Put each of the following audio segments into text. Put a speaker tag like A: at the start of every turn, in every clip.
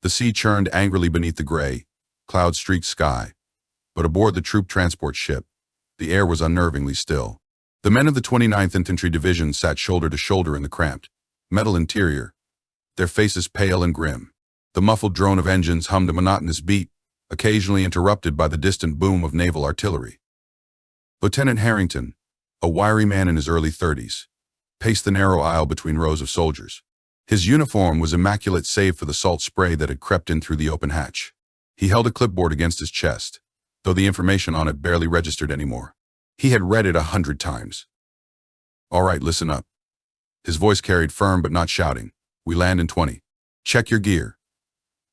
A: The sea churned angrily beneath the gray, cloud-streaked sky, but aboard the troop transport ship, the air was unnervingly still. The men of the 29th Infantry Division sat shoulder to shoulder in the cramped, metal interior, their faces pale and grim. The muffled drone of engines hummed a monotonous beat, occasionally interrupted by the distant boom of naval artillery. Lieutenant Harrington, a wiry man in his early 30s, paced the narrow aisle between rows of soldiers. His uniform was immaculate save for the salt spray that had crept in through the open hatch. He held a clipboard against his chest, though the information on it barely registered anymore. He had read it 100 times. "All right, listen up." His voice carried firm but not shouting. "We land in 20. Check your gear.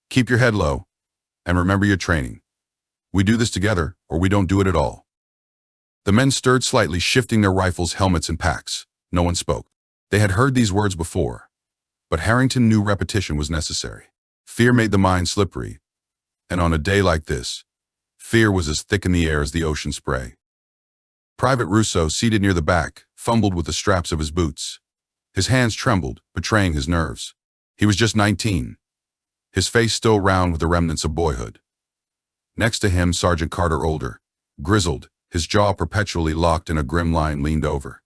A: Keep your head low, and remember your training. We do this together, or we don't do it at all." The men stirred slightly, shifting their rifles, helmets, and packs. No one spoke. They had heard these words before, but Harrington knew repetition was necessary. Fear made the mind slippery, and on a day like this, fear was as thick in the air as the ocean spray. Private Rousseau, seated near the back, fumbled with the straps of his boots. His hands trembled, betraying his nerves. He was just 19, his face still round with the remnants of boyhood. Next to him, Sergeant Carter, older, grizzled, his jaw perpetually locked in a grim line, leaned over.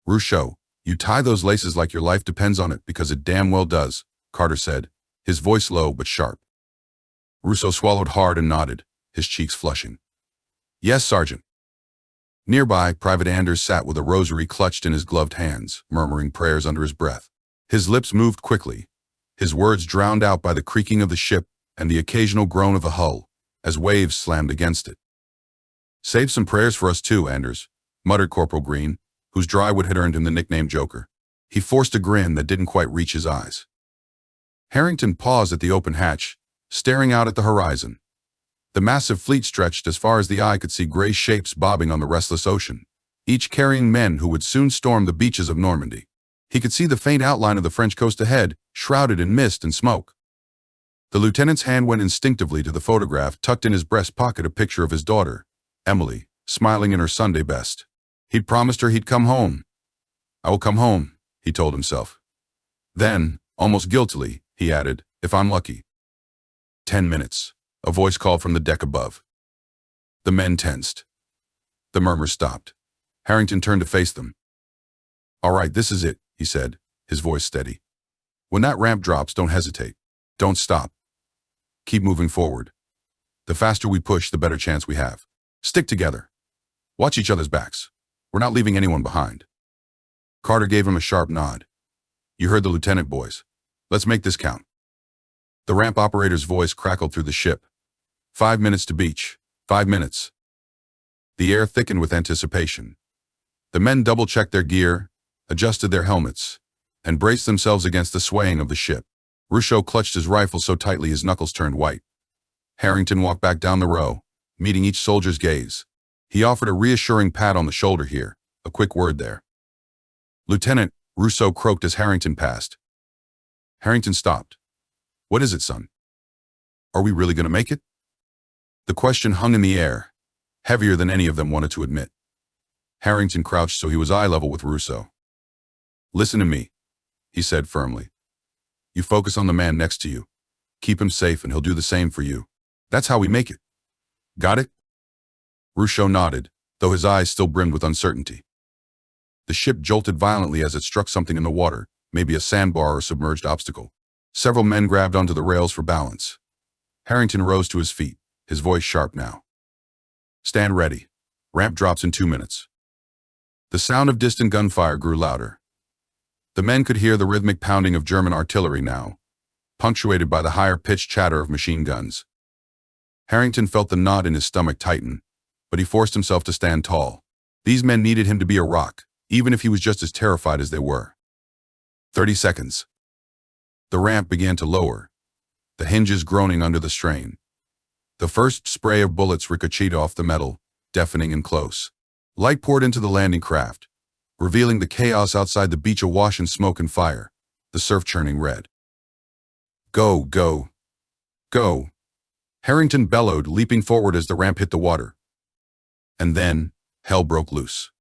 A: "Rousseau, you tie those laces like your life depends on it, because it damn well does," Carter said, his voice low but sharp. Rousseau swallowed hard and nodded, his cheeks flushing. "Yes, Sergeant." Nearby, Private Anders sat with a rosary clutched in his gloved hands, murmuring prayers under his breath. His lips moved quickly, his words drowned out by the creaking of the ship and the occasional groan of the hull, as waves slammed against it. "Save some prayers for us too, Anders," muttered Corporal Green, whose dry wit had earned him the nickname Joker. He forced a grin that didn't quite reach his eyes. Harrington paused at the open hatch, staring out at the horizon. The massive fleet stretched as far as the eye could see, gray shapes bobbing on the restless ocean, each carrying men who would soon storm the beaches of Normandy. He could see the faint outline of the French coast ahead, shrouded in mist and smoke. The lieutenant's hand went instinctively to the photograph tucked in his breast pocket, a picture of his daughter, Emily, smiling in her Sunday best. He'd promised her he'd come home. "I will come home," he told himself. Then, almost guiltily, he added, "if I'm lucky." 10 minutes, a voice called from the deck above. The men tensed. The murmurs stopped. Harrington turned to face them. "All right, this is it," he said, his voice steady. "When that ramp drops, don't hesitate. Don't stop. Keep moving forward. The faster we push, the better chance we have. Stick together. Watch each other's backs. We're not leaving anyone behind." Carter gave him a sharp nod. "You heard the lieutenant, boys. Let's make this count." The ramp operator's voice crackled through the ship. 5 minutes to beach. 5 minutes. The air thickened with anticipation. The men double-checked their gear, adjusted their helmets, and braced themselves against the swaying of the ship. Rousseau clutched his rifle so tightly his knuckles turned white. Harrington walked back down the row, meeting each soldier's gaze. He offered a reassuring pat on the shoulder here, a quick word there. "Lieutenant," Rousseau croaked as Harrington passed. Harrington stopped. "What is it, son? Are we really going to make it?" The question hung in the air, heavier than any of them wanted to admit. Harrington crouched so he was eye level with Rousseau. "Listen to me," he said firmly. "You focus on the man next to you. Keep him safe and he'll do the same for you. That's how we make it. Got it?" Rousseau nodded, though his eyes still brimmed with uncertainty. The ship jolted violently as it struck something in the water, maybe a sandbar or submerged obstacle. Several men grabbed onto the rails for balance. Harrington rose to his feet, his voice sharp now. "Stand ready. Ramp drops in 2 minutes." The sound of distant gunfire grew louder. The men could hear the rhythmic pounding of German artillery now, punctuated by the higher-pitched chatter of machine guns. Harrington felt the knot in his stomach tighten, but he forced himself to stand tall. These men needed him to be a rock, even if he was just as terrified as they were. 30 seconds. The ramp began to lower, the hinges groaning under the strain. The first spray of bullets ricocheted off the metal, deafening and close. Light poured into the landing craft, revealing the chaos outside the beach awash in smoke and fire, the surf churning red. "Go, go, go!" Harrington bellowed, leaping forward as the ramp hit the water. And then, hell broke loose.